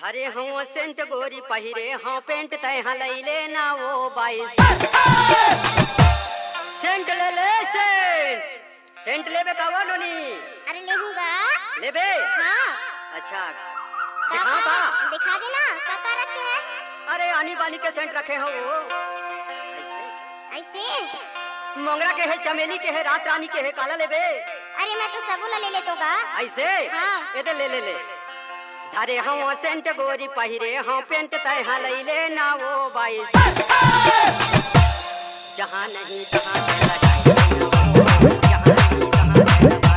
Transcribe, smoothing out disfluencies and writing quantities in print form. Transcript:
अरे हाँ सेंट गोरी पहिरे हाँ पेंट तय लैले ना वो बाईस सेंट ले ले सेंट लेबे का नोनी। अरे लेहूंगा। लेबे हाँ। अच्छा दिखा दिखा दिखा देना काका रखे हैं। अरे आनी बानी के सेंट रखे हो वो ऐसे मोंगरा के है चमेली के है रात रानी के है काला लेबे। अरे मैं तो सबूला ले ले तो गा ऐसे हाँ। ये ले ले ले धरे हाँ सेंट गोरी पहिरे हाँ पेंट तय लैले ना वो बाईस जहाँ नहीं तहाँ जहाँ नहीं तहाँ